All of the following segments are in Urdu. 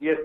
GS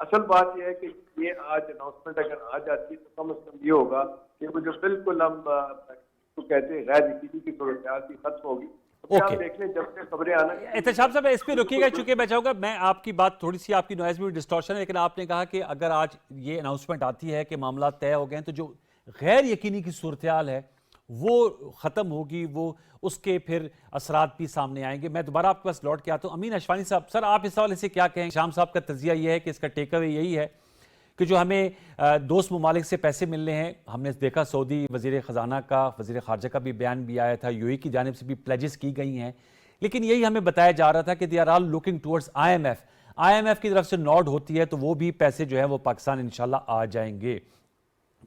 اصل بات یہ ہے کہ یہ آج اناؤنسمنٹ اگر آ جاتی ہے تو کم از کم یہ ہوگا کہ وہ جو بالکل ہم تو کہتے ہیں غیر یقینی کی صورتحال کی ختم ہوگی. آپ دیکھ لیں جب سے خبریں آنا. احتشام صاحب اس پہ رکیے گا, چونکہ میں چاہوں گا, میں آپ کی بات تھوڑی سی آپ کی نوائز میں ڈسٹورشن ہے, لیکن آپ نے کہا کہ اگر آج یہ اناؤنسمنٹ آتی ہے کہ معاملات طے ہو گئے ہیں تو جو غیر یقینی کی صورتحال ہے وہ ختم ہوگی, وہ اس کے پھر اثرات بھی سامنے آئیں گے. میں دوبارہ آپ کے پاس لوٹ کے آتا ہوں. امین اشوانی صاحب, سر آپ اس حوالے سے کیا کہیں؟ شام صاحب کا تجزیہ یہ ہے کہ اس کا ٹیک اوے یہی ہے کہ جو ہمیں دوست ممالک سے پیسے ملنے ہیں, ہم نے دیکھا سعودی وزیر خزانہ کا, وزیر خارجہ کا بھی بیان بھی آیا تھا, یو اے کی جانب سے بھی پلیجز کی گئی ہیں, لیکن یہی ہمیں بتایا جا رہا تھا کہ they are all looking towards IMF. IMF کی طرف سے نوڈ ہوتی ہے تو وہ بھی پیسے جو ہے وہ پاکستان انشاءاللہ آ جائیں گے.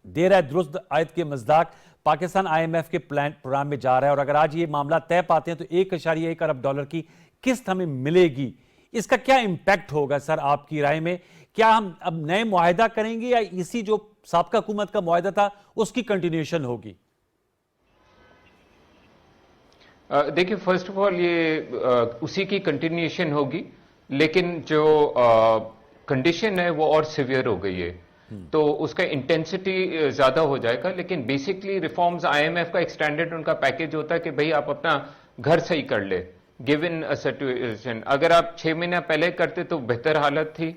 دیر ہے درست آیت کے مصداق پاکستان IMF کے پروگرام میں جا رہا ہے, اور اگر آج یہ معاملہ طے پاتے ہیں تو $1.1 ارب کی قسط ہمیں ملے گی. اس کا کیا امپیکٹ ہوگا سر آپ کی رائے میں؟ کیا ہم اب نئے معاہدہ کریں گے یا اسی جو سابقہ حکومت کا معاہدہ تھا اس کی کنٹینیوشن ہوگی؟ دیکھیں, فرسٹ آف آل یہ اسی کی کنٹینیوشن ہوگی, لیکن جو کنڈیشن ہے وہ اور سیویئر ہو گئی ہے, تو اس کا انٹینسٹی زیادہ ہو جائے گا. لیکن بیسکلی ریفارمز IMF کا ایک سٹینڈرڈ ان کا پیکیج ہوتا ہے کہ بھئی آپ اپنا گھر صحیح کر لے گیون سچویشن. اگر آپ 6 مہینہ پہلے کرتے تو بہتر حالت تھی,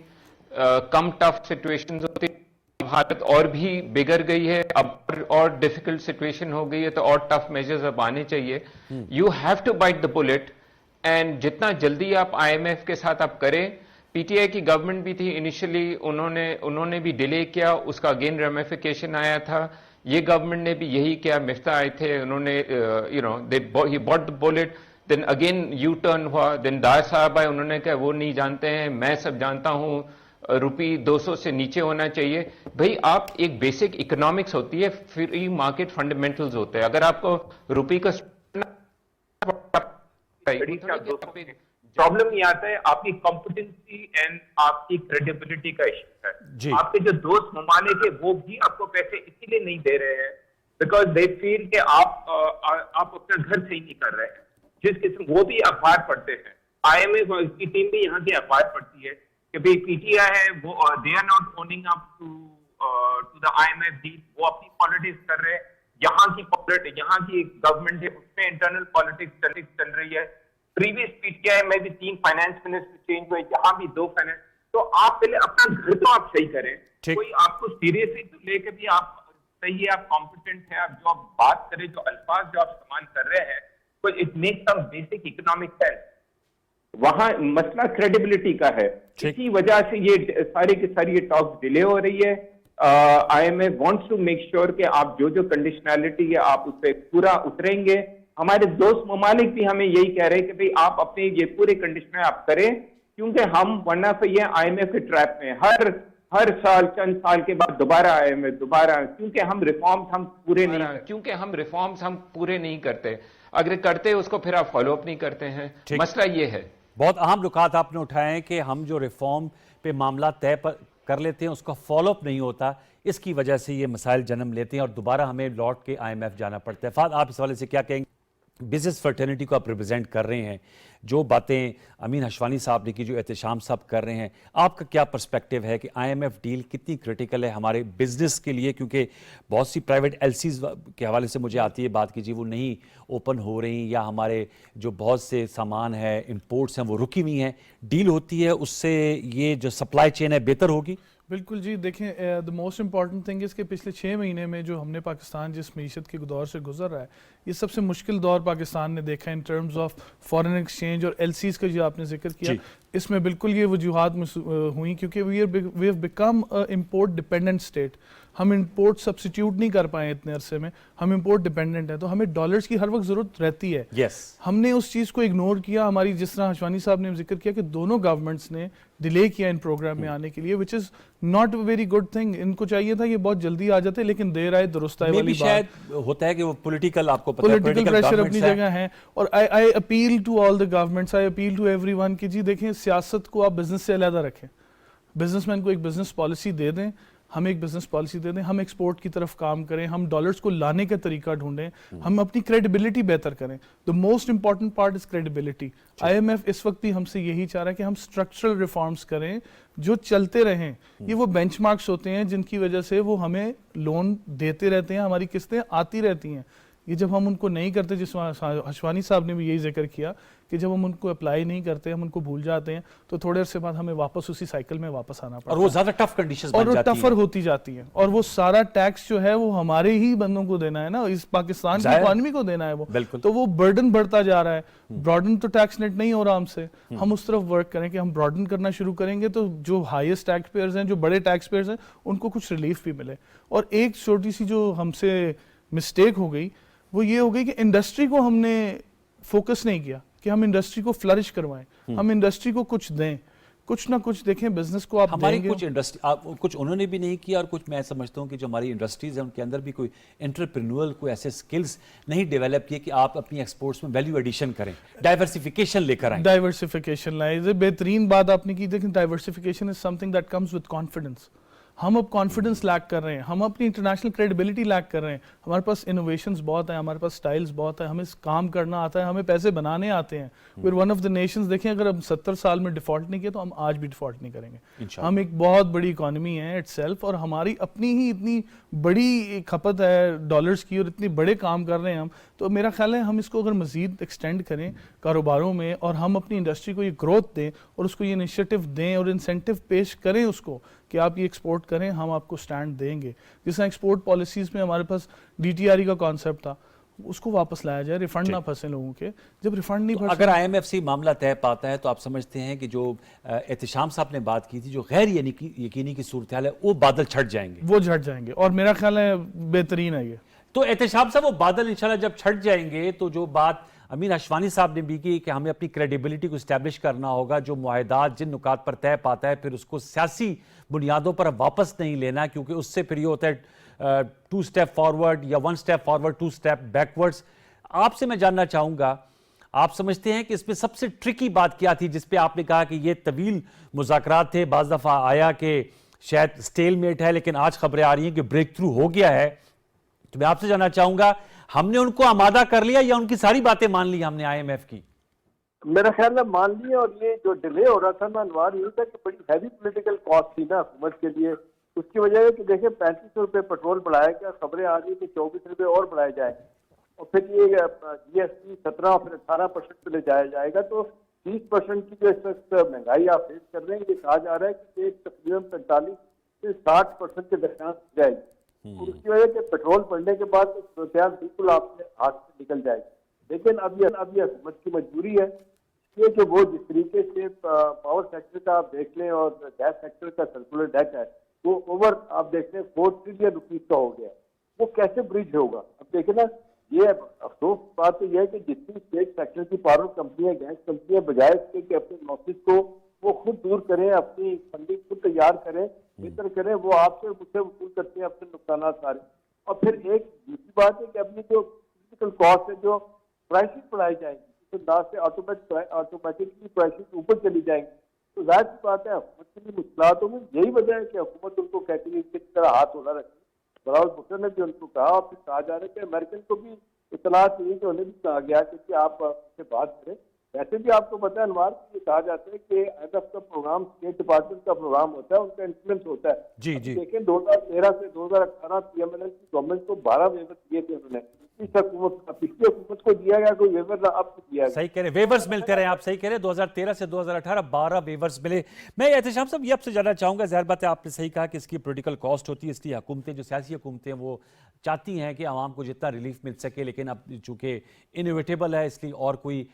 کم ٹف سچویشنز ہوتی, حالت اور بھی بگڑ گئی ہے, اب اور ڈیفیکلٹ سچویشن ہو گئی ہے, تو اور ٹف میجرز اب آنے چاہیے. You have to bite the bullet, and جتنا جلدی آپ IMF کے ساتھ آپ کریں. پی ٹی آئی کی گورنمنٹ بھی تھی انیشلی, انہوں نے بھی ڈیلے کیا, اس کا اگین ریمیفیکیشن آیا تھا. یہ گورنمنٹ نے بھی یہی کیا, مفتاح آئے تھے, انہوں نے he bought the bullet, then again U turn ہوا. دین دار صاحب آئے, انہوں نے کہا وہ نہیں جانتے ہیں, میں سب جانتا ہوں, روپی 200 سے نیچے ہونا چاہیے. بھئی آپ ایک بیسک اکنامکس ہوتی ہے, فری مارکیٹ فنڈامنٹلز ہوتے ہیں. اگر آپ کو روپی کا پرابلم یہ آتا ہے آپ کی کمپٹنسی اینڈ آپ کی کریڈیبلٹی کا ایشو ہے. آپ کے جو دوست ممالک ہیں وہ بھی آپ کو پیسے اسی لیے نہیں دے رہے ہیں بیکاز دے فیل کہ آپ اپنا گھر صحیح نہیں کر رہے ہیں. جس قسم وہ بھی اخبار پڑھتے ہیں, IMF کی ٹیم بھی یہاں کی اخبار پڑھتی ہے کہ بھئی پی ٹی آئی ہے, وہ they are not owning up to the IMF deal, وہ اپنی پالیٹکس کر رہے ہیں. یہاں کی گورنمنٹ ہے اس میں انٹرنل پالیٹکس چل رہی ہے. پریویس پی ٹی آئی میں بھی 3 فائنانس منسٹر چینج ہوئے, یہاں بھی 2 فائنانس. تو آپ پہلے اپنا گھر تو آپ صحیح کریں, کوئی آپ کو سیریسلی تو لے کے بھی آپ صحیح ہے, آپ کمپیٹنٹ ہیں, آپ جو آپ بات کریں, جو الفاظ جو آپ استعمال کر رہے ہیں, it make some basic economic sense. وہاں مسئلہ کریڈیبلٹی کا ہے, اسی وجہ سے یہ ساری کی ساری یہ ٹاک ڈیلے ہو رہی ہے. IMF wants to make sure کہ آپ جو کنڈیشنلٹی ہے آپ اس پہ پورا اتریں گے. ہمارے دوست ممالک بھی ہمیں یہی کہہ رہے ہیں کہ بھئی آپ اپنے یہ پورے کنڈیشن آپ کریں, کیونکہ ہم ورنہ پہ یہ IMF کے ٹریپ میں ہر سال چند سال کے بعد دوبارہ IMF دوبارہ, کیونکہ ہم ریفارمز ہم پورے نہیں کرتے. اگر کرتے اس کو پھر آپ فالو اپ نہیں کرتے ہیں. مسئلہ یہ ہے. بہت اہم نکات آپ نے اٹھائے ہیں کہ ہم جو ریفارم پہ معاملہ طے کر لیتے ہیں اس کا فالو اپ نہیں ہوتا, اس کی وجہ سے یہ مسائل جنم لیتے ہیں اور دوبارہ ہمیں لوٹ کے IMF جانا پڑتا ہے. فہد, آپ اس حوالے سے کیا کہیں گے؟ بزنس فرٹرنیٹی کو آپ ریپرزینٹ کر رہے ہیں, جو باتیں امین اشوانی صاحب نے کی, جو احتشام صاحب کر رہے ہیں, آپ کا کیا پرسپیکٹیو ہے کہ IMF ڈیل کتنی کرٹیکل ہے ہمارے بزنس کے لیے؟ کیونکہ بہت سی پرائیویٹ LCs کے حوالے سے مجھے آتی ہے بات کی جی وہ نہیں اوپن ہو رہی, یا ہمارے جو بہت سے سامان ہے امپورٹس ہیں وہ رکی ہوئی ہیں. ڈیل ہوتی ہے اس سے یہ جو سپلائی چین ہے بہتر ہوگی؟ بالکل جی. دیکھیں, دا موسٹ امپورٹنٹ تھنگ اس کے پچھلے 6 مہینے میں جو ہم نے پاکستان جس معیشت کے دور سے گزر رہا ہے, یہ سب سے مشکل دور پاکستان نے دیکھا in terms of foreign exchange. اور LCs کا جو آپ نے ذکر کیا, اس میں بالکل یہ وجوہات ہوئیں کیونکہ we have become import dependent state. ہم امپورٹ سبسٹیوٹ نہیں کر پائے اتنے عرصے میں, ہم امپورٹ ڈپینڈنٹ ہیں, تو ہمیں ڈالرز کی ہر وقت ضرورت رہتی ہے. ہم نے اس چیز کو اگنور کیا. ہماری جس طرح اشوانی صاحب نے ذکر کیا کہ دونوں گورنمنٹس نے ڈیلے کیا ان پروگرام میں آنے کے لیے, which is not a very good thing. ان کو چاہیے تھا یہ بہت جلدی آ جاتے, لیکن دیر آئے درست آئے والی بات. شاید ہوتا ہے کہ وہ پولیٹیکل, آپ کو پتہ ہے پولیٹیکل پریشر اپنی جگہ ہے. اور I appeal to all the governments, I appeal to everyone کہ جی دیکھیں, سیاست کو آپ بزنس سے علیحدہ رکھیں, بزنس مین کو ایک بزنس پالیسی دے دیں. ہم ایک بزنس پالیسی دے دیں, ہم ایکسپورٹ کی طرف کام کریں, ہم ڈالرز کو لانے کا طریقہ ڈھونڈیں, ہم اپنی کریڈیبلٹی بہتر کریں. The most important part is credibility. I M F اس وقت بھی ہم سے یہی چاہ رہا ہے کہ ہم اسٹرکچرل ریفارمس کریں جو چلتے رہیں. یہ وہ بینچ مارکس ہوتے ہیں جن کی وجہ سے وہ ہمیں لون دیتے رہتے ہیں, ہماری قسطیں آتی رہتی ہیں. یہ جب ہم ان کو نہیں کرتے, جس حشوانی صاحب نے بھی یہی ذکر کیا کہ جب ہم ان کو اپلائی نہیں کرتے, ہم ان کو بھول جاتے ہیں, تو تھوڑے عرصے بعد ہمیں واپس اسی سائیکل میں واپس آنا پڑتا ہے, اور وہ زیادہ ٹف کنڈیشنز اور بن وہ جاتی ہیں, ٹفر ہوتی جاتی ہیں. اور وہ سارا ٹیکس جو ہے وہ ہمارے ہی بندوں کو دینا ہے نا, اس پاکستان کی اکانومی کو دینا ہے وہ, تو وہ برڈن بڑھتا جا رہا ہے. براڈن تو ٹیکس نیٹ نہیں ہو رہا ہم سے, ہم اس طرف ورک کریں کہ ہم براڈن کرنا شروع کریں گے تو جو ہائیسٹ ٹیکس پیئرز ہیں, جو بڑے ٹیکس پیئرز ہیں, ان کو کچھ ریلیف بھی ملے. اور ایک چھوٹی سی جو ہم سے مسٹیک ہو گئی وہ یہ ہو گئی کہ انڈسٹری کو ہم نے فوکس نہیں کیا کہ ہم انڈسٹری کو فلرش کروائیں, ہم انڈسٹری کو کچھ دیں, کچھ نہ کچھ دیکھیں. بزنس کو آپ ہماری دیں گے, کچھ انڈسٹری, کچھ انہوں نے بھی نہیں کیا, اور کچھ میں سمجھتا ہوں کہ جو ہماری انڈسٹریز ہیں ان کے اندر بھی کوئی انٹرپرینیورل کوئی ایسے سکلز نہیں ڈیولپ کیے کہ آپ اپنی ایکسپورٹس میں ویلیو ایڈیشن کریں, ڈائیورسیفیکیشن لے کر آئیں. ڈائیورسیفیکیشن لائیں. بہترین بات آپ نے کی. دیکھیں diversification is some thing that comes with confidence. ہم اب کانفیڈنس لیک کر رہے ہیں, ہم اپنی انٹرنیشنل کریڈیبلٹی لیک کر رہے ہیں. ہمارے پاس انوویشنز بہت ہیں, ہمارے پاس سٹائلز بہت ہیں, ہمیں کام کرنا آتا ہے, ہمیں پیسے بنانے آتے ہیں. We are one of the nations. دیکھیں اگر ہم 70 سال میں ڈیفالٹ نہیں کیا تو ہم آج بھی ڈیفالٹ نہیں کریں گے. ہم ایک بہت بڑی اکانومی ہے اٹ سیلف, اور ہماری اپنی ہی اتنی بڑی کھپت ہے ڈالرز کی, اور اتنے بڑے کام کر رہے ہیں ہم. تو میرا خیال ہے ہم اس کو اگر مزید ایکسٹینڈ کریں کاروباروں میں, اور ہم اپنی انڈسٹری کو یہ گروتھ دیں اور اس کو یہ انیشیٹو دیں اور انسینٹو پیش کریں اس کو کہ آپ یہ ایکسپورٹ کریں, ہم آپ کو سٹینڈ دیں گے. جس طرح ایکسپورٹ پالیسیز میں ہمارے پاس ڈی ٹی آر ای کا کانسیپٹ تھا, اس کو واپس لایا جائے, ریفنڈ نہ پھنسے لوگوں کے. جب ریفنڈ نہیں پھنسے, اگر آئی ایم ایف سے معاملہ طے پاتا ہے تو آپ سمجھتے ہیں کہ جو احتشام صاحب نے بات کی تھی, جو غیر یقینی کی صورتحال ہے, وہ بادل چھٹ جائیں گے, وہ جھٹ جائیں گے, اور میرا خیال ہے بہترین ہے یہ. تو احتشام صاحب وہ بادل انشاءاللہ جب چھٹ جائیں گے تو جو بات امین حشوانی صاحب نے بھی کی کہ ہمیں اپنی کریڈیبلٹی کو اسٹیبلش کرنا ہوگا, جو معاہدات جن نکات پر طے پاتا ہے پھر اس کو سیاسی بنیادوں پر واپس نہیں لینا, کیونکہ اس سے پھر یہ ہوتا ہے 2 اسٹیپ فارورڈ یا 1 اسٹیپ فارورڈ 2 اسٹیپ بیکورڈز. آپ سے میں جاننا چاہوں گا, آپ سمجھتے ہیں کہ اس میں سب سے ٹرکی بات کیا تھی جس پہ آپ نے کہا کہ یہ طویل مذاکرات تھے, بعض دفعہ آیا کہ شاید سٹیل میٹ ہے, لیکن آج خبریں آ رہی ہیں کہ بریک تھرو ہو گیا ہے. تو میں آپ سے جاننا چاہوں گا, ہم نے ان کو آمادہ کر لیا یا ان کی ساری باتیں مان لی ہم نے آئی ایم ایف کی؟ میرا خیال ہے مان لیے, اور یہ جو ڈیلے ہو رہا تھا نا انوار, یہ تھا کہ بڑی ہیوی پولیٹیکل کاسٹ تھی نا حکومت کے لیے. اس کی وجہ ہے کہ دیکھیں 3500 روپے پیٹرول بڑھایا گیا, خبریں آ رہی کہ 24 روپے اور بڑھائے جائیں, اور پھر یہ جی ایس ٹی 17 اور پھر 18% پہ لے جایا جائے گا. تو 30% کی جو اس وقت مہنگائی آپ فیس کر رہے ہیں, یہ کہا جا رہا ہے کہ تقریباً 45 سے 60% کے درمیان جائے گی. اور اس کی وجہ سے پیٹرول بڑھنے کے بعد صورتحال بالکل آپ کے ہاتھ سے نکل جائے گی. لیکن اب یہ حکومت کی مجبوری ہے یہ کہ وہ جس طریقے سے پاور سیکٹر کا آپ دیکھ لیں اور گیس سیکٹر کا سرکولر ڈیٹ ہے وہ اوور آپ دیکھ لیں 4 ٹریلین روپیز کا ہو گیا, وہ کیسے بریج ہوگا؟ اب دیکھیں نا, یہ افسوس بات تو یہ ہے کہ جتنی اسٹیٹ سیکٹر کی پاور کمپنیاں گیس کمپنیاں بجائے اس کے کہ اپنے لاسز کو وہ خود دور کریں, اپنی فنڈنگ خود تیار کریں, بہتر کریں, وہ آپ سے مجھ سے وصول کرتے ہیں اپنے نقصانات سارے. اور پھر ایک دوسری بات ہے کہ اپنی جو فزیکل کاسٹ ہے, جو پرائسز بڑھائی جائیں گی, سے آٹومیٹکلی پرائسز اوپر چلی جائیں گی. تو ظاہر سی بات ہے حکومت کے لیے مشکلات ہوں گی. یہی وجہ ہے کہ حکومت ان کو کہتی ہے کہ کس طرح ہاتھ ہونا رکھے. بلاول بھٹو نے بھی ان کو کہا, اور پھر کہا جا رہا ہے کہ امریکن کو بھی اطلاع چاہیے کہ انہیں بھی کہا گیا کہ آپ سے بات کریں. ویسے بھی آپ کو پتہ ہے انوار, یہ کہا جاتا ہے کہ آئی ایم ایف کا پروگرام اسٹیٹ ڈپارٹمنٹ کا پروگرام ہوتا ہے, ان کا انفلوئنس ہوتا ہے. جی جی, دیکھیں 2013 سے 2018 پی ایم ایل ایل کی گورنمنٹ کو 12 ویور دیے تھے انہوں نے. پچھلی حکومت کو دیا گیا کوئی ویور نہ اب دیا گیا. صحیح کہہ رہے, ویورز ملتے رہے, آپ صحیح کہہ رہے, 2013 سے 2018 12 ویورز ملے. میں احتشام صاحب یہ آپ سے جاننا چاہوں گا, ظاہر بات ہے آپ نے صحیح کہا کہ اس کی پولیٹیکل کاسٹ ہوتی ہے, اس لیے حکومتیں جو سیاسی حکومتیں وہ چاہتی ہیں کہ عوام کو جتنا ریلیف مل سکے, لیکن اب چونکہ انویٹیبل ہے اس لیے اور کوئی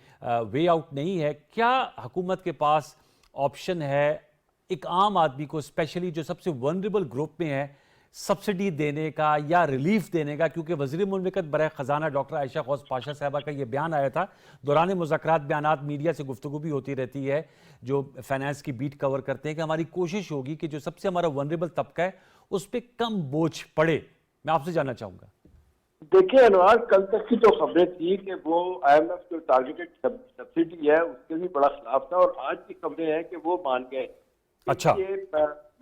وے آؤٹ نہیں ہے. کیا حکومت کے پاس آپشن ہے ایک عام آدمی کو, اسپیشلی جو سب سے ونریبل گروپ میں ہے, سبسڈی دینے کا یا ریلیف دینے کا؟ کیونکہ وزیر مملکت برائے خزانہ ڈاکٹر عائشہ خوص پاشا صاحبہ کا یہ بیان آیا تھا دوران مذاکرات, بیانات میڈیا سے گفتگو بھی ہوتی رہتی ہے جو فائنانس کی بیٹ کور کرتے ہیں, کہ ہماری کوشش ہوگی کہ جو سب سے ہمارا ونریبل طبقہ ہے اس پہ کم بوجھ پڑے. میں آپ سے جاننا چاہوں گا. دیکھیں انوار, کل تک کی تو خبریں تھی کہ وہ آئی ایم ایف جو ٹارگیٹڈ سبسڈی ہے اس کے بھی بڑا خلاف تھا, اور آج کی خبریں ہیں کہ وہ مان گئے. اچھا,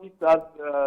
3,000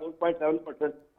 4.7%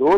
2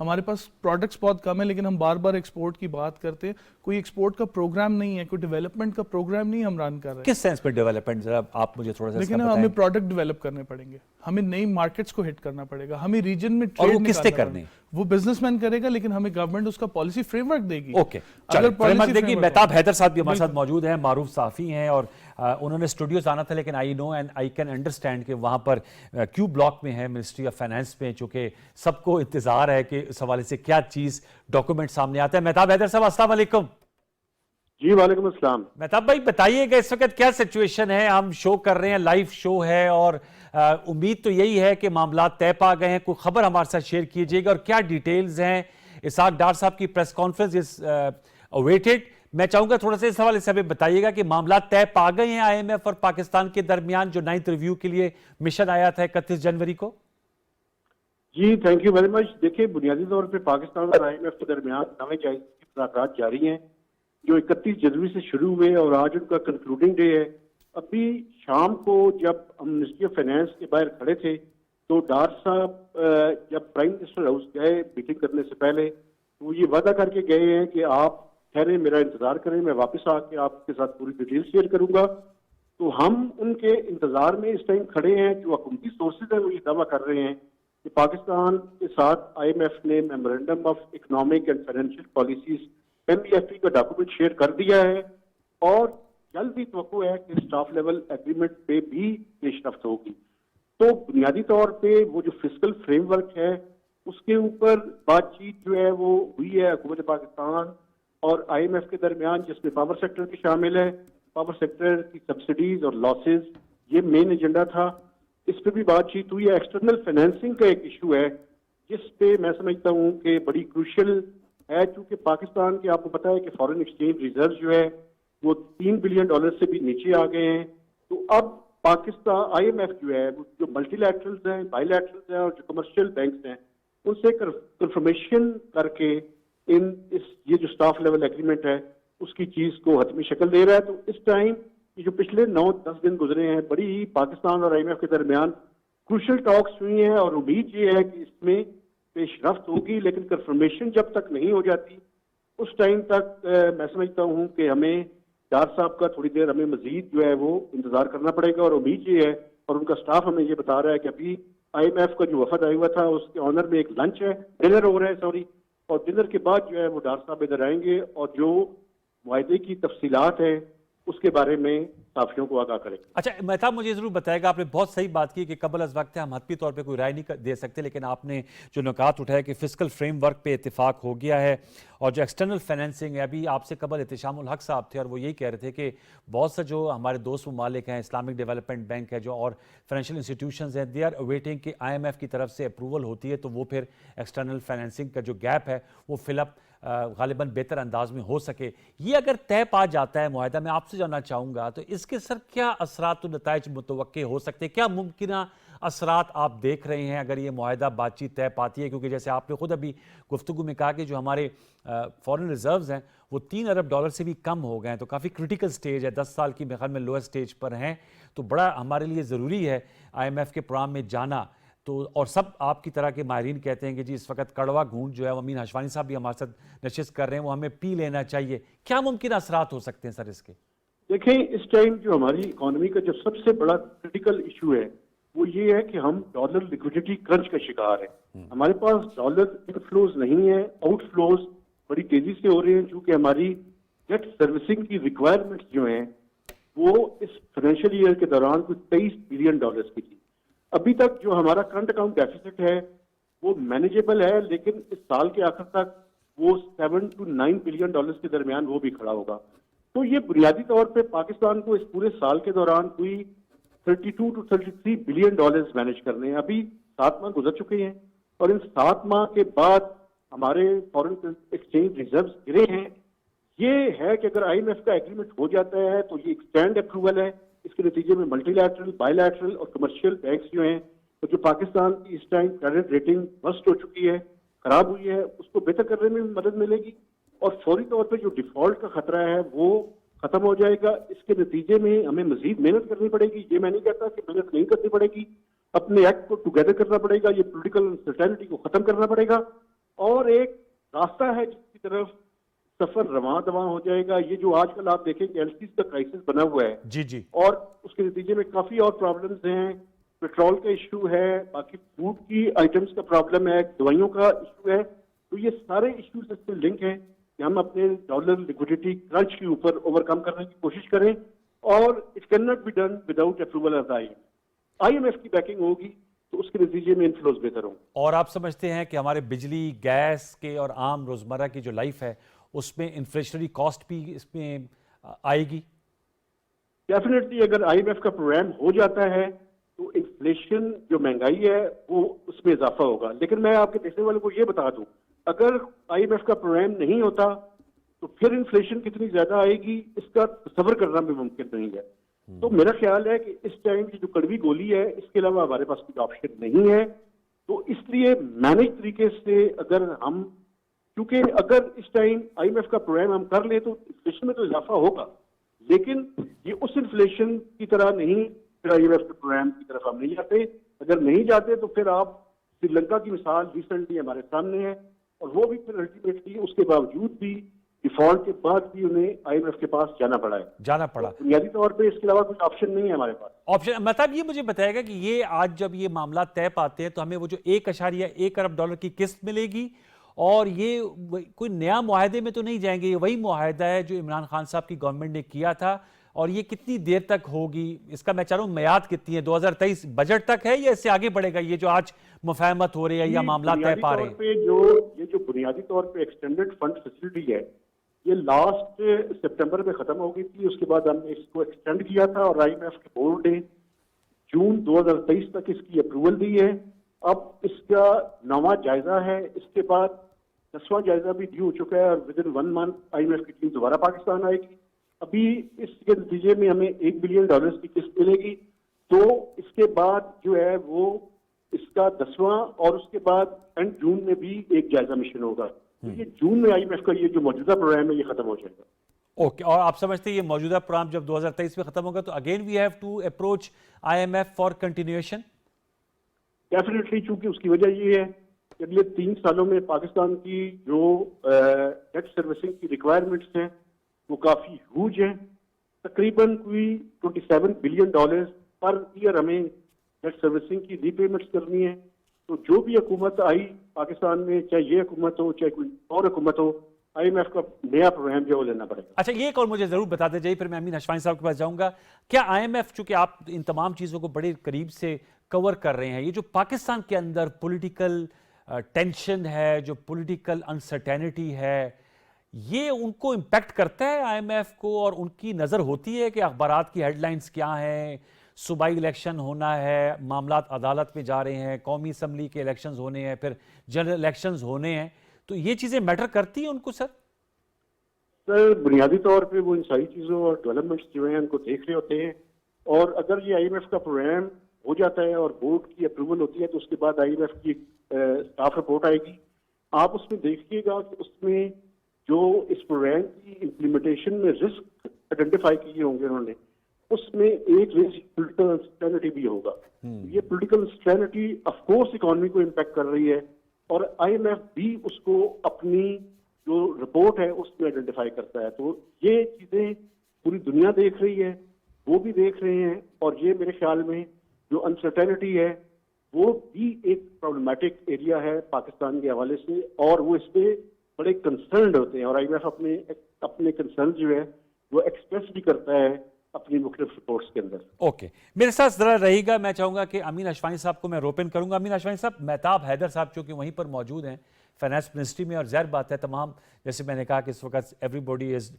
ہمارے پاس پروڈکٹس بہت کم ہے لیکن ہم بار بار ایکسپورٹ کی بات کرتے ہیں. کوئی ایکسپورٹ کا پروگرام نہیں ہے, کوئی ڈیولپمنٹ کا پروگرام نہیں ہم رن کر رہے ہیں. کس سینس میں ڈیولپمنٹ, ذرا آپ مجھے تھوڑا سا لیکن ہمیں پروڈکٹ ڈیولپ کرنے پڑیں گے, ہمیں نئی مارکیٹس کو ہٹ کرنا پڑے گا, ہمیں ریجن میں اور وہ ٹریڈ کس نے کرنے, وہ بزنس مین کرے گا لیکن ہمیں گورنمنٹ اس کا پالیسی فریم ورک دے گی. اوکے چلیں فریم ورک دے گی. مہتاب حیدر صاحب بھی ہمارے ساتھ موجود ہیں, معروف صحافی ہیں, اور انہوں نے اسٹوڈیوز آنا تھا لیکن آئی نو اینڈ آئی کین انڈرسٹینڈ کہ وہاں پر کیو بلاک میں ہے منسٹری آف فائنانس میں, چونکہ سب کو انتظار ہے کہ اس حوالے سے کیا چیز ڈاکومنٹ سامنے آتا ہے. مہتاب حیدر صاحب السلام علیکم. جی وعلیکم السلام. مہتاب بھائی بتائیے گا اس وقت کیا سچویشن ہے, ہم شو کر رہے ہیں, لائیو شو ہے, اور امید تو یہی ہے کہ معاملات طے پا گئے ہیں. کوئی خبر ہمارے ساتھ شیئر کیجیے گا, اور کیا ڈیٹیلز ہیں. اسحاق ڈار صاحب کی پریس کانفرنس از اویٹڈ. میں چاہوں گا تھوڑا سا اس حوالے سے ہمیں بتائیے گا کہ معاملات طے پا گئے ہیں آئی ایم ایف اور پاکستان کے درمیان, جو 9th ریویو کے لیے مشن آیا تھا 31 جنوری کو. جی تھینک یو ویری مچ. دیکھیے بنیادی طور پہ پاکستان اور آئی ایم ایف کے درمیان نویں جائزے کے مذاکرات جاری ہیں جو 31 جنوری سے شروع ہوئے اور آج ان کا کنکلوڈنگ ڈے ہے. ابھی شام کو جب ہم منسٹری آف فائنانس کے باہر کھڑے تھے تو ڈار صاحب جب پرائم منسٹر ہاؤس گئے میٹنگ کرنے سے پہلے تو یہ وعدہ کر کے گئے ہیں کہ آپ ٹھہریں, میرا انتظار کریں, میں واپس آ کے آپ کے ساتھ پوری ڈیٹیل شیئر کروں گا. تو ہم ان کے انتظار میں اس ٹائم کھڑے ہیں. جو حکومتی سورسز ہیں وہ یہ دعویٰ کر رہے ہیں کہ پاکستان کے ساتھ آئی ایم ایف نے memorandum of economic and financial policies MEFP کا ڈاکومنٹ شیئر کر دیا ہے, اور جلد ہی توقع ہے کہ اسٹاف لیول ایگریمنٹ پہ بھی پیش رفت ہوگی. تو بنیادی طور پہ وہ جو فسکل فریم ورک ہے اس کے اوپر بات چیت جو ہے وہ ہوئی ہے حکومت پاکستان اور آئی ایم ایف کے درمیان, جس میں پاور سیکٹر بھی شامل ہے. پاور سیکٹر کی سبسڈیز اور لاسز یہ مین ایجنڈا تھا, اس پہ بھی بات چیت ہوئی ہے. ایکسٹرنل فائنینسنگ کا ایک ایشو ہے جس پہ میں سمجھتا ہوں کہ بڑی کروشل ہے, چونکہ پاکستان کے آپ کو پتا ہے کہ فارن ایکسچینج ریزرو جو ہے وہ $3 بلین سے بھی نیچے آ گئے ہیں. تو اب پاکستان آئی ایم ایف جو ہے جو ملٹی لیٹرلز ہیں, بائی لیٹرلز ہیں اور جو کمرشل بینکس ہیں ان سے کنفرمیشن کر کے یہ جو اسٹاف لیول ایگریمنٹ ہے اس کی چیز کو حتمی شکل دے رہا ہے. تو اس ٹائم یہ جو پچھلے 9-10 دن گزرے ہیں بڑی ہی پاکستان اور آئی ایم ایف کے درمیان کروشل ٹاکس ہوئی ہیں, اور امید یہ ہے کہ اس میں پیش رفت ہوگی. لیکن کنفرمیشن جب تک نہیں ہو جاتی اس ٹائم تک میں سمجھتا ہوں کہ ہمیں ڈار صاحب کا تھوڑی دیر ہمیں مزید جو ہے وہ انتظار کرنا پڑے گا. اور امید یہ ہے, اور ان کا سٹاف ہمیں یہ بتا رہا ہے کہ ابھی آئی ایم ایف کا جو وفد آیا ہوا تھا اس کے آنر میں ایک لنچ ہے, ڈنر ہو رہا ہے سوری, اور ڈنر کے بعد جو ہے وہ ڈار صاحب ادھر آئیں گے اور جو معاہدے کی تفصیلات ہیں اس کے بارے میں صحافیوں کو آگاہ کریں. اچھا مہتاب مجھے ضرور بتائے گا, آپ نے بہت صحیح بات کی کہ قبل از وقت ہم حتمی طور پہ کوئی رائے نہیں دے سکتے, لیکن آپ نے جو نکات اٹھایا کہ فسکل فریم ورک پہ اتفاق ہو گیا ہے, اور جو ایکسٹرنل فائنینسنگ ہے, ابھی آپ سے قبل احتشام الحق صاحب تھے اور وہ یہی کہہ رہے تھے کہ بہت سے جو ہمارے دوست ممالک ہیں, اسلامک ڈیولپمنٹ بینک ہے جو اور فائنینشیل انسٹیٹیوشنز ہیں, دے آر اویٹنگ کہ آئی ایم ایف کی طرف سے اپروول ہوتی ہے تو وہ پھر ایکسٹرنل فائنینسنگ کا جو گیپ ہے وہ فل اپ غالباً بہتر انداز میں ہو سکے. یہ اگر طے پا جاتا ہے معاہدہ, میں آپ سے جاننا چاہوں گا تو اس کے سر کیا اثرات و نتائج متوقع ہو سکتے ہیں, کیا ممکنہ اثرات آپ دیکھ رہے ہیں اگر یہ معاہدہ بات چیت طے پاتی ہے؟ کیونکہ جیسے آپ نے خود ابھی گفتگو میں کہا کہ جو ہمارے فورن ریزروز ہیں وہ $3 ارب سے بھی کم ہو گئے ہیں, تو کافی کرٹیکل سٹیج ہے, 10 سال کی میخال میں لوئر سٹیج پر ہیں, تو بڑا ہمارے لیے ضروری ہے آئی ایم ایف کے پروگرام میں جانا. تو اور سب آپ کی طرح کے ماہرین کہتے ہیں کہ جی اس وقت کڑوا گھونٹ جو ہے, امین ہشوانی صاحب بھی ہمارے ساتھ نشست کر رہے ہیں, وہ ہمیں پی لینا چاہیے. کیا ممکن اثرات ہو سکتے ہیں سر اس کے؟ دیکھیں اس ٹائم جو ہماری اکانومی کا جو سب سے بڑا کرٹیکل ایشو ہے وہ یہ ہے کہ ہم ڈالر لیکوڈیٹی کرنچ کا شکار ہیں. ہمارے پاس ڈالر ان فلوز نہیں ہے, آؤٹ فلوز بڑی تیزی سے ہو رہے ہیں, چونکہ ہماری ڈیٹ سروسنگ کی ریکوائرمنٹ جو ہیں وہ اس فائنینشیل ایئر کے دوران کوئی $23 بلین کی تھی. ابھی تک جو ہمارا کرنٹ اکاؤنٹ ڈیفیسٹ ہے وہ مینیجیبل ہے, لیکن اس سال کے آخر تک وہ $7 to $9 بلین کے درمیان وہ بھی کھڑا ہوگا. تو یہ بنیادی طور پہ پاکستان کو اس پورے سال کے دوران کوئی $32 to $33 بلین مینیج کرنے ہیں. ابھی 7 ماہ گزر چکے ہیں اور ان 7 ماہ کے بعد ہمارے فارن ایکسچینج ریزروز گرے ہیں. یہ ہے کہ اگر آئی ایم ایف کا ایگریمنٹ ہو جاتا ہے تو یہ ایکسٹینڈ اپروول ہے, اس کے نتیجے میں ملٹی لیٹرل, بائی لیٹرل اور کمرشل بینکس جو ہیں تو جو پاکستان کی اس ٹائم کریڈٹ ریٹنگ بسٹ ہو چکی ہے, خراب ہوئی ہے, اس کو بہتر کرنے میں مدد ملے گی, اور فوری طور پہ جو ڈیفالٹ کا خطرہ ہے وہ ختم ہو جائے گا. اس کے نتیجے میں ہمیں مزید محنت کرنی پڑے گی. یہ میں نہیں کہتا کہ محنت نہیں کرنی پڑے گی, اپنے ایکٹ کو ٹوگیدر کرنا پڑے گا, یہ پولیٹیکل انسرٹینٹی کو ختم کرنا پڑے گا, اور ایک راستہ ہے جس کی طرف سفر رواں دواں ہو جائے گا. یہ جو آج کل آپ دیکھیں کہ LCs کا کرائسس بنا ہوا ہے جی جی اور اس کے نتیجے میں کافی اور پرابلمز ہیں. پیٹرول کا ایشو ہے, باقی فوڈ کی آئٹمس کا پرابلم ہے, دوائیوں کا ایشو ہے. تو یہ سارے ایشوز اس سے لنک ہیں کہ ہم اپنے ڈالر لیکوڈیٹی کرنچ کے اوپر اوور کم کرنے کی کوشش کریں, اور it can not be done without approval of IMF کی بیکنگ ہوگی تو اس کے نتیجے میں انفلوز بہتر ہوں. اور آپ سمجھتے ہیں کہ ہمارے بجلی, گیس کے اور عام روزمرہ کی جو لائف ہے اس میں انفلیشنری کاسٹ بھی اس میں آئے گی؟ ڈیفینیٹلی اگر IMF کا پروگرام ہو جاتا ہے تو انفلیشن جو مہنگائی ہے وہ اس میں اضافہ ہوگا. لیکن میں آپ کے دیکھنے والوں کو یہ بتا دوں, اگر IMF کا پروگرام نہیں ہوتا تو پھر انفلیشن کتنی زیادہ آئے گی اس کا تصور کرنا بھی ممکن نہیں ہے. تو میرا خیال ہے کہ اس ٹائم کی جو کڑوی گولی ہے اس کے علاوہ ہمارے پاس کوئی آپشن نہیں ہے. تو اس لیے مینج طریقے سے اگر ہم, کیونکہ اگر اس ٹائم IMF کا پروگرام ہم کر لیں تو انفلیشن میں تو اضافہ ہوگا, لیکن یہ اس انفلیشن کی طرح نہیں پھر IMF کے پروگرام کی طرف ہم نہیں جاتے. اگر نہیں جاتے تو پھر آپ سری لنکا کی مثال ریسنٹلی ہمارے سامنے ہے, اور وہ بھی پھر الٹیمیٹلی اس کے باوجود بھی ڈیفالٹ کے بعد بھی انہیں IMF کے پاس جانا پڑا. بنیادی طور پہ اس کے علاوہ کوئی آپشن نہیں ہے ہمارے پاس. آپشن مطلب یہ مجھے بتائے گا کہ یہ آج جب یہ معاملات طے پاتے ہیں تو ہمیں وہ جو $1.1 ارب کی قسط ملے گی, اور یہ کوئی نیا معاہدے میں تو نہیں جائیں گے, یہ وہی معاہدہ ہے جو عمران خان صاحب کی گورنمنٹ نے کیا تھا, اور یہ کتنی دیر تک ہوگی اس کا میں چاہ رہا ہوں میعاد کتنی ہے, 2023 بجٹ تک ہے یا اس سے آگے بڑھے گا یہ جو آج مفاہمت ہو رہی ہے یا معاملات طے پا رہے ہیں؟ یہ جو بنیادی طور پہ ایکسٹینڈڈ فنڈ فیسلٹی ہے یہ لاسٹ سپٹمبر میں ختم ہو گئی تھی. اس کے بعد ہم نے اس کو ایکسٹینڈ کیا تھا اور IMF کے بورڈ نے جون 2023 تک اس کی اپروول دی ہے. اب اس کا 9واں جائزہ ہے, اس کے بعد 10واں جائزہ بھی ڈیو ہو چکا ہے, اور ود ان 1 منتھ IMF کی ٹیم دوبارہ پاکستان آئے گی. ابھی اس کے نتیجے میں ہمیں $1 بلین کی قسط ملے گی. تو اس کے بعد جو ہے وہ اس کا 10واں, اور اس کے بعد اینڈ جون میں بھی ایک جائزہ مشن ہوگا. یہ جون میں IMF کا یہ جو موجودہ پروگرام ہے یہ ختم ہو جائے گا. اوکے, اور آپ سمجھتے ہیں یہ موجودہ پروگرام جب 2023 میں ختم ہوگا تو again we have to approach IMF for continuation? Definitely, چونکہ اس کی وجہ یہ ہے کہ اگلے 3 سالوں میں پاکستان کی جو ڈیٹ سروسنگ کی ریکوائرمنٹس ہیں وہ کافی ہیوج ہیں. تقریباً کوئی $27 بلین پر ایئر ہمیں ڈیٹ سروسنگ کی ری پیمنٹس کرنی ہے. تو جو بھی حکومت آئی پاکستان میں, چاہے یہ حکومت ہو چاہے کوئی اور حکومت ہو, IMF کا نیا پروگرام جو لینا پڑے گا. اچھا, یہ ایک اور مجھے ضرور بتاتے جائیے, پھر میں امین اشفاقی صاحب کے پاس جاؤں گا. کیا IMF, چونکہ آپ ان تمام چیزوں کو بڑے قریب سے کور کر رہے ہیں, یہ جو پاکستان کے اندر پولیٹیکل ٹینشن ہے, جو پولیٹیکل انسرٹینٹی ہے, یہ ان کو امپیکٹ کرتا ہے IMF کو, اور ان کی نظر ہوتی ہے کہ اخبارات کی ہیڈ لائنز کیا ہیں, صوبائی الیکشن ہونا ہے, معاملات عدالت میں جا رہے ہیں, قومی اسمبلی کے الیکشنز ہونے ہیں, پھر جنرل الیکشنز ہونے ہیں, تو یہ چیزیں میٹر کرتی ہیں ان کو؟ سر بنیادی طور پہ وہ ان ساری چیزوں اور ڈیولپمنٹس جو ہیں ان کو دیکھ رہے ہوتے ہیں, اور اگر یہ IMF کا پروگرام ہو جاتا ہے اور بورڈ کی اپروول ہوتی ہے تو اس کے بعد IMF کی اسٹاف رپورٹ آئے گی. آپ اس میں دیکھیے گا کہ اس میں جو اس پروگرام کی امپلیمنٹیشن میں رسک آئیڈینٹیفائی کیے ہوں گے انہوں نے, اس میں ایک پولیٹیکل انسٹیبلٹی بھی ہوگا. یہ political instability of course economy کو امپیکٹ کر رہی ہے, اور IMF بھی اس کو اپنی جو رپورٹ ہے اس میں آئیڈینٹیفائی کرتا ہے. تو یہ چیزیں پوری دنیا دیکھ رہی ہے, وہ بھی دیکھ رہے ہیں, اور یہ میرے خیال میں جو انسرٹینٹی ہے وہ بھی ایک پرابلمٹک ایریا ہے پاکستان کے حوالے سے, اور وہ اس پہ بڑے کنسرنڈ ہوتے ہیں, اور IMF اپنے کنسرن جو ہے وہ ایکسپریس بھی کرتا ہے اپنی مختلف رپورٹس کے اندر. اوکے, میرے ساتھ ذرا رہے گا, میں چاہوں گا کہ امین اشفاقی صاحب کو میں روپن کروں گا. امین اشفاقی صاحب, مہتاب حیدر صاحب چونکہ وہیں پر موجود ہیں فائنانس منسٹری میں, اور ظاہر بات ہے تمام, جیسے میں نے کہا کہ اس وقت every body is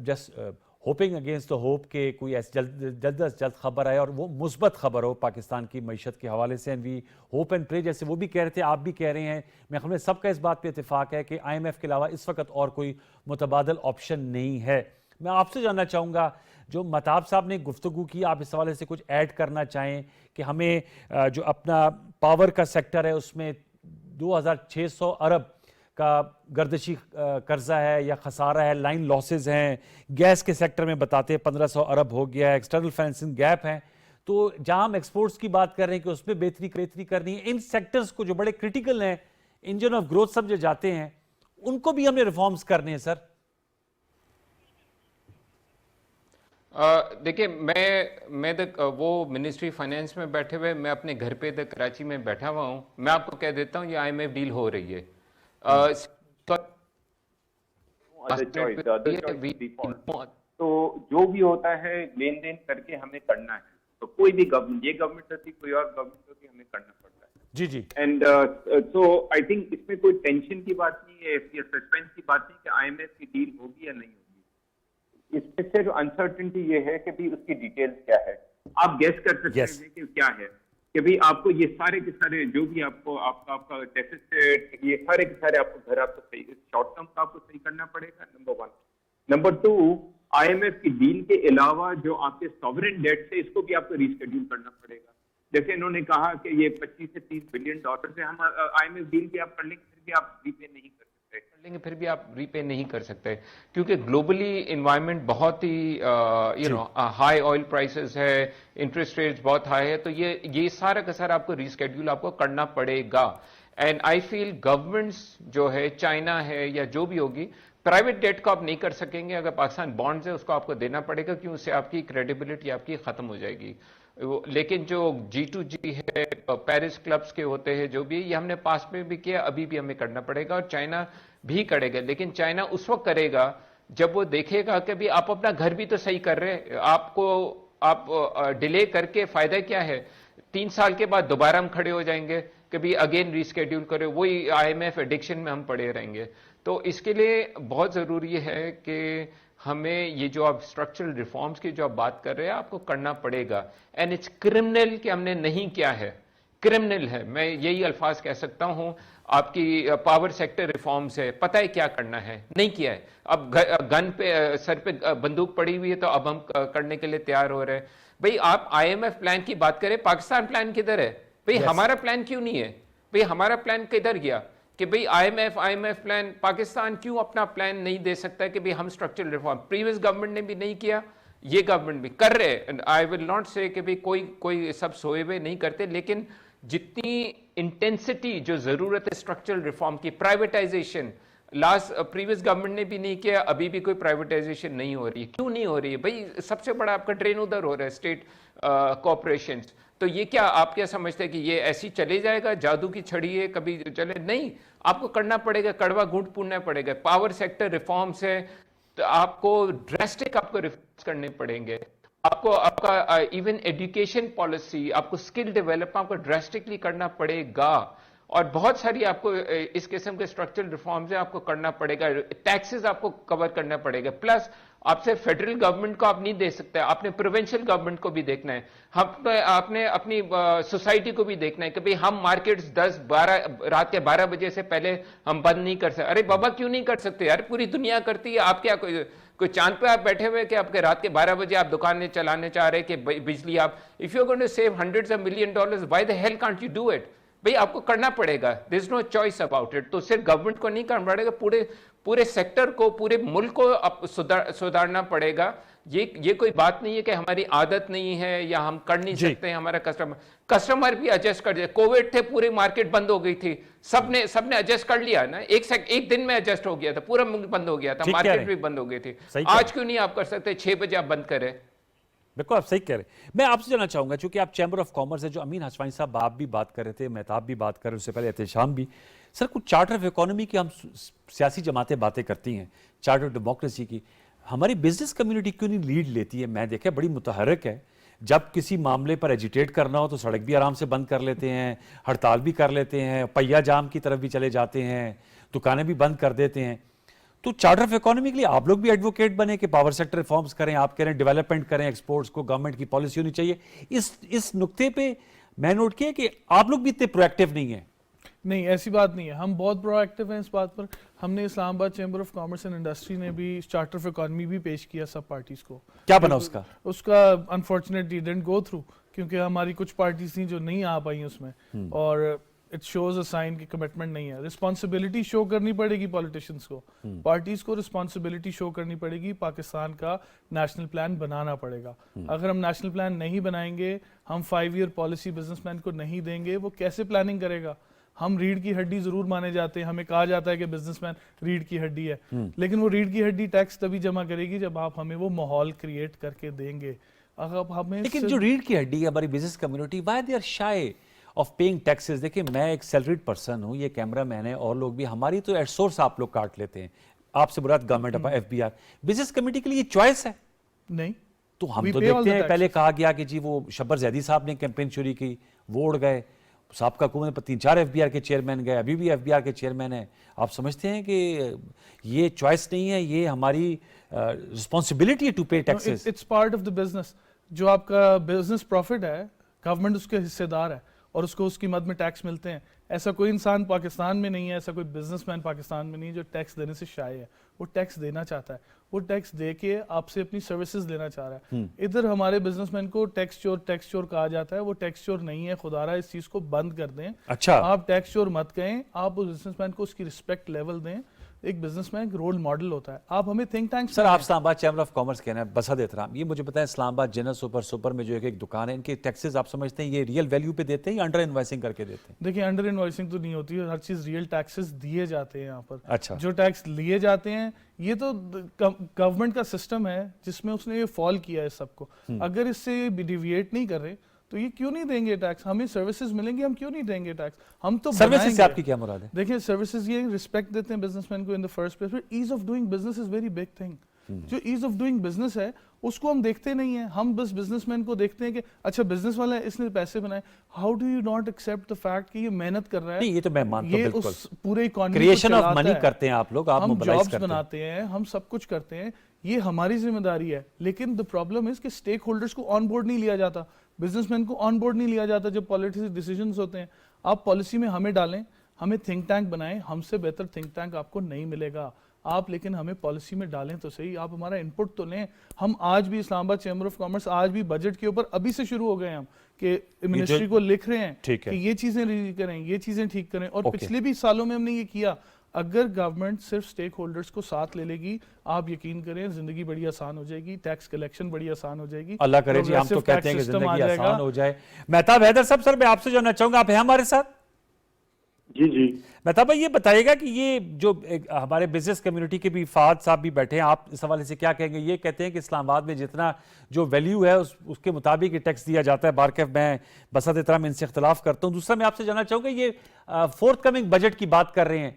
just hoping against the hope کہ کوئی جلد از جلد خبر آئے اور وہ مثبت خبر ہو پاکستان کی معیشت کے حوالے سے. اینڈ وی ہوپ اینڈ پرے, جیسے وہ بھی کہہ رہے تھے, آپ بھی کہہ رہے ہیں, میں ہمیں سب کا اس بات پہ اتفاق ہے کہ IMF کے علاوہ اس وقت اور کوئی متبادل آپشن نہیں ہے. میں آپ سے جاننا چاہوں گا, جو مہتاب صاحب نے گفتگو کی, آپ اس حوالے سے کچھ ایڈ کرنا چاہیں کہ ہمیں جو اپنا پاور کا سیکٹر ہے اس میں 2600 ارب کا گردشی قرضہ ہے یا خسارہ ہے, لائن لاسز ہیں, گیس کے سیکٹر میں بتاتے ہیں 1500 ارب ہو گیا ہے, ایکسٹرنل فائننسنگ گیپ ہے. تو جہاں ہم ایکسپورٹس کی بات کر رہے ہیں کہ اس میں بہتری کرنی ہے, ان سیکٹرز کو جو بڑے کرٹیکل ہیں انجن آف گروتھ سمجھے جاتے ہیں، ان کو بھی ہم نے ریفارمز کرنے ہیں سر؟ دیکھیں میں وہ منسٹری فائنینس میں بیٹھے ہوئے، میں اپنے گھر پہ کراچی میں بیٹھا ہوا ہوں، میں آپ کو کہہ دیتا ہوں یہ آئی ایم ایف ڈیل ہو رہی ہے. تو جو بھی ہوتا ہے لین دین کر کے ہمیں کرنا ہے، تو کوئی بھی گورنمنٹ، یہ گورنمنٹ ہوتی کوئی اور گورنمنٹ ہوتی، ہمیں کرنا پڑتا ہے. جی جی. اینڈ سو آئی تھنک اس میں کوئی ٹینشن کی بات نہیں ہے یا سسپینس کی بات نہیں کہ آئی ایم ایف کی ڈیل ہوگی یا نہیں ہوگی. اس میں صرف انسرٹنٹی یہ ہے کہ بھی اس کی ڈیٹیلز کیا ہے. آپ گیس کر سکتے ہیں کہ کیا ہے، کہ بھی آپ کو یہ سارے کے سارے جو بھی آپ کو آپ کا ڈیفیسٹ، یہ سارے کے سارے آپ کو گھر آپ کو صحیح شارٹ ٹرم کا آپ کو صحیح کرنا پڑے گا، number 1. Number 2، I M F کی ڈیل کے علاوہ جو آپ کے ساورن ڈیٹ سے، اس کو بھی آپ کو ریسکیڈول کرنا پڑے گا. جیسے انہوں نے کہا کہ یہ 25 سے 30 بلین ڈالر سے ہم آئی ایم ایف ڈیل کے آپ کر لیں گے، پھر بھی آپ ریپے نہیں کر سکتے. پھر بھی آپ ریپے نہیں کر سکتے کیونکہ گلوبلی انوائرمنٹ بہت ہی ہائی آئل پرائسز ہے، انٹرسٹ ریٹس بہت ہائی ہے، تو یہ سارا کا سارا آپ کو ریسکیڈول آپ کو کرنا پڑے گا. اینڈ آئی فیل گورنمنٹس جو ہے، چائنا ہے یا جو بھی ہوگی، پرائیویٹ ڈیٹ کو آپ نہیں کر سکیں گے. اگر پاکستان بانڈز ہے اس کو آپ کو دینا پڑے گا، کیوں؟ اس سے آپ کی کریڈیبلٹی آپ کی ختم ہو جائے گی. لیکن جو G2G ہے، پیرس کلبز کے ہوتے ہیں، جو بھی، یہ ہم نے پاس میں بھی کیا، ابھی بھی ہمیں کرنا پڑے گا، اور چائنا بھی کرے گا. لیکن چائنا اس وقت کرے گا جب وہ دیکھے گا کہ بھی آپ اپنا گھر بھی تو صحیح کر رہے، آپ ڈیلے کر کے فائدہ کیا ہے؟ 3 سال کے بعد دوبارہ ہم کھڑے ہو جائیں گے کہ بھی اگین ریسکیڈول کرے، وہی آئی ایم ایف ایڈکشن میں ہم پڑے رہیں گے. تو اس کے لیے بہت ضروری ہے کہ ہمیں یہ جو آپ اسٹرکچرل ریفارمز کی جو آپ بات کر رہے ہیں، آپ کو کرنا پڑے گا. اینڈ اٹس کرمنل کہ ہم نے نہیں کیا ہے، کرمنل ہے. میں یہی الفاظ کہہ سکتا ہوں. آپ کی پاور سیکٹر ریفارمز ہے، پتہ ہے کیا کرنا ہے، نہیں کیا ہے. اب گن پہ سر پہ بندوق پڑی ہوئی ہے تو اب ہم کرنے کے لیے تیار ہو رہے ہیں. بھئی آپ آئی ایم ایف پلان کی بات کریں، پاکستان پلان کدھر ہے؟ بھئی ہمارا پلان کیوں نہیں ہے؟ بھئی ہمارا پلان کدھر گیا؟ کہ بھئی I M F plan, Pakistan کیوں اپنا پلان نہیں دے سکتا ہے کہ بھئی ہم اسٹرکچرل ریفارم، پریویس گورنمنٹ نے بھی نہیں کیا، یہ گورنمنٹ بھی کر رہے. آئی ول ناٹ سے کہ بھئی کوئی سب سوئے ہوئے نہیں کرتے، لیکن جتنی انٹینسٹی جو ضرورت ہے اسٹرکچرل ریفارم کی، پرائیویٹائزیشن پریویس گورنمنٹ نے بھی نہیں کیا، ابھی بھی کوئی پرائیویٹائزیشن نہیں ہو رہی ہے. کیوں نہیں ہو رہی ہے؟ بھئی سب سے بڑا آپ کا ڈرین ادھر ہو رہا ہے، اسٹیٹ کوآپریشنز. تو یہ کیا آپ کیا سمجھتے ہیں کہ یہ ایسی چلے جائے گا، جادو کی چھڑی ہے کبھی چلے؟ نہیں، آپ کو کرنا پڑے گا، کڑوا گھونٹ پوننا پڑے گا. پاور سیکٹر ریفارمز ہے تو آپ کو ڈریسٹک آپ کو ریفارمز کرنے پڑیں گے. آپ کا ایون ایڈوکیشن پالیسی، آپ کو اسکل ڈیولپمنٹ آپ کو ڈریسٹکلی کرنا پڑے گا. اور بہت ساری آپ کو اس قسم کے اسٹرکچرل ریفارمز ہیں، آپ کو کرنا پڑے گا. ٹیکسز آپ کو کور کرنا پڑے گا. پلس آپ سے فیڈرل گورنمنٹ کو آپ نہیں دے سکتے، آپ نے پروونشل گورنمنٹ کو بھی دیکھنا ہے. آپ نے اپنی سوسائٹی کو بھی دیکھنا ہے کہ بھئی ہم مارکیٹس 10-12 رات کے 12 بجے سے پہلے ہم بند نہیں کر سکتے. ارے بابا کیوں نہیں کر سکتے یار؟ پوری دنیا کرتی ہے. آپ کیا کوئی چاند پہ آپ بیٹھے ہوئے کہ آپ کے رات کے 12 بجے آپ دکانیں چلانے چاہ رہے کہ بجلی آپ if you're going to save hundreds of million dollars, why the hell can't you do it? بھئی آپ کو کرنا پڑے گا. there is no choice about it. تو صرف گورنمنٹ کو نہیں کرنا پڑے گا، پورے سیکٹر کو، پورے ملک کو سدھارنا پڑے گا. یہ کوئی بات نہیں ہے کہ ہماری عادت نہیں ہے یا ہم کر نہیں سکتے ہیں. ہمارا کسٹمر بھی ایڈجسٹ کر دیا. کووڈ تھے، پوری مارکیٹ بند ہو گئی تھی، سب نے ایڈجسٹ کر لیا نا. ایک دن میں ایڈجسٹ ہو گیا تھا، پورا ملک بند ہو گیا تھا، مارکیٹ بھی بند ہو گئی تھی. آج کیوں نہیں آپ کر سکتے 6 بجے آپ بند کریں؟ بالکل آپ صحیح کہہ رہے ہیں. میں آپ سے جاننا چاہوں گا، چونکہ آپ چیمبر آف کامرس ہے، جو امین ہاشمی صاحب آپ بھی بات کر رہے تھے، مہتاب بھی بات کر رہے، اس سے پہلے احتشام بھی. سر کچھ چارٹر آف اکانومی کی ہم سیاسی جماعتیں باتیں کرتی ہیں، چارٹر آف ڈیموکریسی کی، ہماری بزنس کمیونٹی کیوں نہیں لیڈ لیتی ہے؟ میں دیکھا بڑی متحرک ہے. جب کسی معاملے پر ایجیٹیٹ کرنا ہو تو سڑک بھی آرام سے بند کر لیتے ہیں، ہڑتال بھی کر لیتے ہیں، پہیا جام کی طرف بھی چلے جاتے ہیں، دکانیں بھی بند کر دیتے ہیں. تو چارٹر آف اکانومی کے لیے آپ لوگ بھی ایڈوکیٹ بنے کہ پاور سیکٹر ریفارمز کریں، آپ کہہ رہے ہیں ڈیولپمنٹ کریں، ایکسپورٹس کو گورنمنٹ کی پالیسی ہونی چاہیے. اس نقطے پہ میں نوٹ کیا کہ آپ لوگ بھی اتنے پرو ایکٹیو نہیں ہیں. نہیں، ایسی بات نہیں ہے، ہم بہت پرو ایکٹیو ہیں اس بات پر. ہم نے اسلام آباد chamber of commerce and industry نے بھی چارٹر آف اکانومی بھی پیش کیا سب پارٹیز کو. کیا بنا اس کا انفارچونیٹلی ڈنٹ گو تھرو، کیونکہ ہماری کچھ پارٹیز تھیں جو نہیں آ پائیں اس میں، اور اٹ شوز اے سائن کہ کمٹمنٹ نہیں ہے. رسپانسبلٹی شو کرنی پڑے گی پولیٹیشینس کو، پارٹیز کو رسپانسبلٹی شو کرنی پڑے گی. پاکستان کا نیشنل پلان بنانا پڑے گا. اگر ہم نیشنل پلان نہیں بنائیں گے، ہم 5 ایئر پالیسی بزنس مین کو نہیں دیں گے، وہ کیسے پلاننگ کرے گا؟ ہم ریڑھ کی ہڈی ضرور مانے جاتے ہیں, ہمیں کہا جاتا ہے کہ بزنس مین ریڑھ کی ہڈی ہے, لیکن وہ ریڑھ کی ہڈی ٹیکس تبھی جمع کرے گی جب آپ ہمیں وہ ماحول کریٹ کر کے دیں گے. لیکن جو ریڑھ کی ہڈی ہے ہماری business community, why they are shy of paying taxes. دیکھیں میں ایک سیلریڈ پرسن ہوں, یہ کیمرہ مین ہے اور لوگ بھی, ہماری تو ایٹ سورس آپ لوگ کاٹ لیتے ہیں, آپ سے مراد government F B R. Business community کے لیے یہ چوائس ہے نہیں, تو ہم تو دیکھتے ہیں پہلے کہا گیا کہ جی وہ شبر زیدی صاحب نے کیمپین چوری کی, وہ اڑ گئے, سابقہ حکومت میں 3-4 ایف بی آر کے چیئرمین گئے, ابھی بھی ایف بی آر کے چیئرمین ہیں. آپ سمجھتے ہیں کہ یہ چوائس نہیں ہے, یہ ہماری رسپانسبلٹی ہے to pay taxes? It's part of the business. جو آپ کا بزنس پروفٹ ہے, گورنمنٹ اس کے حصے دار ہے اور اس کو اس کی مد میں ٹیکس ملتے ہیں. ایسا کوئی انسان پاکستان میں نہیں ہے, ایسا کوئی بزنس مین پاکستان میں نہیں ہے جو ٹیکس دینے سے شائع ہے. وہ ٹیکس دینا چاہتا ہے, وہ ٹیکس دے کے آپ سے اپنی سروسز لینا چاہ رہا ہے. ادھر ہمارے بزنس مین کو ٹیکس چور کہا جاتا ہے. وہ ٹیکس چور نہیں ہے, خدا رہا اس چیز کو بند کر دیں. اچھا, آپ ٹیکس چور مت کہیں, آپ اس بزنس مین کو اس کی رسپیکٹ لیول دیں. ایک بزنس مین ایک رول ماڈل ہوتا ہے. آپ ہمیں تھنک ٹینک سر آپ اسلام آباد چیمبر آف کامرس کہنا ہے, بسد احترام, یہ مجھے بتائیں اسلام آباد جنرل سپر میں جو ایک دکان ہے, ان کے ٹیکسز آپ سمجھتے ہیں یہ ریئل ویلیو پہ دیتے ہیں یا انڈر انوائسنگ کر کے دیتے ہیں؟ دیکھیں انڈر انوائسنگ تو نہیں ہوتی ہے, ہر چیز ریئل ٹیکسز دیے جاتے ہیں یہاں پر. اچھا, جو ٹیکس لیے جاتے ہیں یہ تو گورنمنٹ کا سسٹم ہے جس میں اس نے یہ فال کیا ہے سب کو. اگر اس سے ڈیویٹ نہیں کر رہے تو یہ کیوں نہیں دیں گے ٹیکس؟ ہمیں سروسز ملیں گی, ہم کیوں نہیں دیں گے ٹیکس؟ ہم تو سروسز سے آپ کی کیا مراد ہے؟ دیکھیں سروسز یہ رسپیکٹ دیتے ہیں بزنس مین کو in the first place. Ease of doing business is very big thing. جو ایز آف ڈوئنگ بزنس ہے اس کو ہم دیکھتے نہیں ہیں. ہم بس بزنس مین کو دیکھتے ہیں کہ اچھا بزنس والا ہے, اس نے پیسے بنائے. How do you not accept the fact کہ یہ محنت کر رہا ہے؟ نہیں یہ تو میں مانتا ہوں, یہ بالکل اس پورے اکانومی کریشن آف منی کرتے ہیں آپ لوگ, آپ ہم موبلائز جابس کرتے ہیں, بناتے ہیں, ہم سب کچھ کرتے ہیں, یہ ہماری ذمہ داری ہے. لیکن دا پرابلم از کہ اسٹیک ہولڈرس کو آن بورڈ نہیں لیا جاتا, بزنس مین کو آن بورڈ نہیں لیا جاتا جب پالیسی ڈیسیجنز ہوتے ہیں. آپ پالیسی میں ہمیں ڈالیں, ہمیں تھنک ٹینک بنائیں, ہم سے بہتر تھنک ٹینک آپ کو نہیں ملے گا. آپ لیکن ہمیں پالیسی میں ڈالیں تو صحیح, آپ ہمارا انپٹ تو لیں. ہم آج بھی اسلام آباد چیمبر آف کامرس آج بھی بجٹ کے اوپر ابھی سے شروع ہو گئے ہیں ہم کہ منسٹری کو لکھ رہے ہیں کہ یہ چیزیں کریں, یہ چیزیں ٹھیک کریں. اور پچھلے بھی سالوں میں ہم نے یہ کیا. اگر گورنمنٹ صرف سٹیک ہولڈرز کو ساتھ لے لے گی, آپ یقین کریں زندگی بڑی آسان ہو جائے گی, ٹیکس کلیکشن بڑی آسان ہو جائے گی. اللہ کرے جی, ہم تو کہتے ہیں کہ زندگی آسان ہو جائے. مہتاب حیدر صاحب, سر میں آپ سے جاننا چاہوں گا, آپ ہیں ہمارے ساتھ؟ جی جی مہتاب بھائی یہ بتائیے گا کہ یہ جو ہمارے بزنس کمیونٹی کے بھی فہد صاحب بھی بیٹھے ہیں, آپ اس حوالے سے کیا کہیں گے؟ یہ کہتے ہیں کہ اسلام آباد میں جتنا جو ویلیو ہے اس کے مطابق یہ ٹیکس دیا جاتا ہے. بارکیف میں بسط احترام ان سے اختلاف کرتا ہوں. دوسرا میں آپ سے جاننا چاہوں گا, یہ فورتھ کمنگ بجٹ کی بات کر رہے ہیں,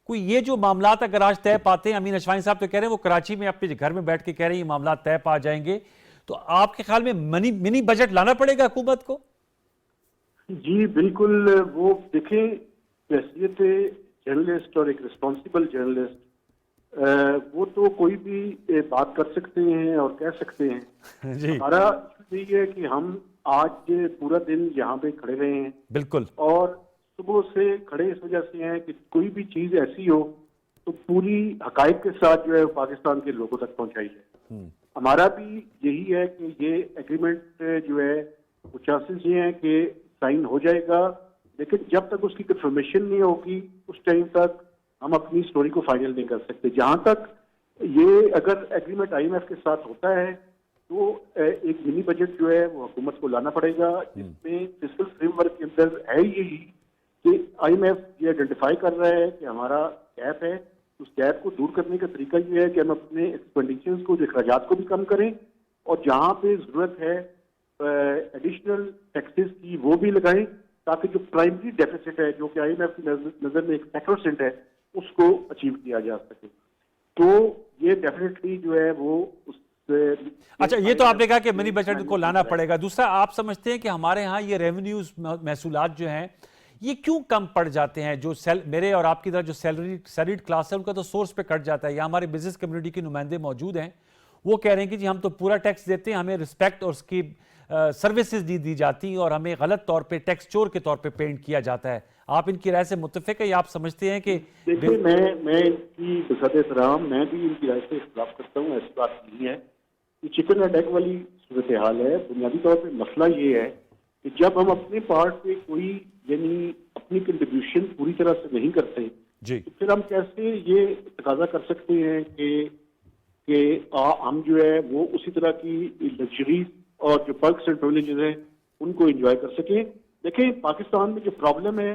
کوئی یہ جو معاملات اگر آج طے پاتے ہیں, امین اشوانی صاحب تو کہہ رہے ہیں وہ کراچی میں اپنے گھر میں بیٹھ کے کہہ رہے ہیں یہ معاملات طے پا جائیں گے, تو آپ کے خیال میں منی بجٹ لانا پڑے گا حکومت کو؟ جی بالکل. وہ دیکھیں حیثیت جرنلسٹ اور ایک رسپانسبل جرنلسٹ وہ تو کوئی بھی بات کر سکتے ہیں اور کہہ سکتے ہیں. ہمارا یہی ہے کہ ہم آج پورا دن یہاں پہ کھڑے رہے ہیں, بالکل, اور صبح سے کھڑے اس وجہ سے ہیں کہ کوئی بھی چیز ایسی ہو تو پوری حقائق کے ساتھ جو ہے پاکستان کے لوگوں تک پہنچائی جائے. ہمارا بھی یہی ہے کہ یہ ایگریمنٹ جو ہے وہ چانسز یہ ہیں کہ سائن ہو جائے گا, لیکن جب تک اس کی کنفرمیشن نہیں ہوگی اس ٹائم تک ہم اپنی سٹوری کو فائنل نہیں کر سکتے. جہاں تک یہ اگر ایگریمنٹ آئی ایم ایف کے ساتھ ہوتا ہے تو ایک منی بجٹ جو ہے وہ حکومت کو لانا پڑے گا, جس میں فسکل فریم ورک کے اندر ہے یہی کہ آئی ایم ایف یہ آئیڈینٹیفائی کر رہا ہے کہ ہمارا گیپ ہے. اس گیپ کو دور کرنے کا طریقہ یہ ہے کہ ہم اپنے ایکسپینڈیچرز کو, اخراجات کو بھی کم کریں, اور جہاں پہ ضرورت ہے ایڈیشنل ٹیکسز کی وہ بھی لگائیں, تاکہ جو پرائمری ڈیفیسٹ ہے جو کہ آئی ایم ایف کی نظر میں 1% ہے اس کو اچیو کیا جا سکے. تو یہ ڈیفینیٹلی جو ہے وہ اس سے اچھا, یہ تو آپ نے کہا کہ منی بجٹ کو لانا پڑے گا. دوسرا آپ سمجھتے ہیں کہ ہمارے ہاں یہ ریونیوز محصولات جو ہیں یہ کیوں کم پڑ جاتے ہیں؟ جو میرے اور آپ کی طرح جو سیلریڈ کلاس ہے ان کا تو سورس پہ کٹ جاتا ہے. یا ہمارے بزنس کمیونٹی کے نمائندے موجود ہیں, وہ کہہ رہے ہیں کہ جی ہم تو پورا ٹیکس دیتے ہیں, ہمیں رسپیکٹ اور اس کی سروسز دی جاتی ہیں, اور ہمیں غلط طور پہ ٹیکس چور کے طور پہ پینٹ کیا جاتا ہے. آپ ان کی رائے سے متفق ہے یا آپ سمجھتے ہیں کہ دیکھیں میں ان کی بسط احترام میں بھی ان کی رائے سے اختلاف کرتا ہوں. ایسی بات نہیں ہے, یہ چکن اینڈ ایگ والی صورتحال ہے. بنیادی طور پہ مسئلہ یہ ہے کہ جب ہم اپنے پارٹ پہ کوئی یعنی اپنی کنٹریبیوشن پوری طرح سے نہیں کرتے تو پھر ہم کیسے یہ تقاضا کر سکتے ہیں کہ ہم جو ہے وہ اسی طرح کی لگژریز اور جو پرکس اینڈ پریولیجز ہیں ان کو انجوائے کر سکیں. دیکھیں پاکستان میں جو پرابلم ہے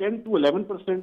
10 to 11%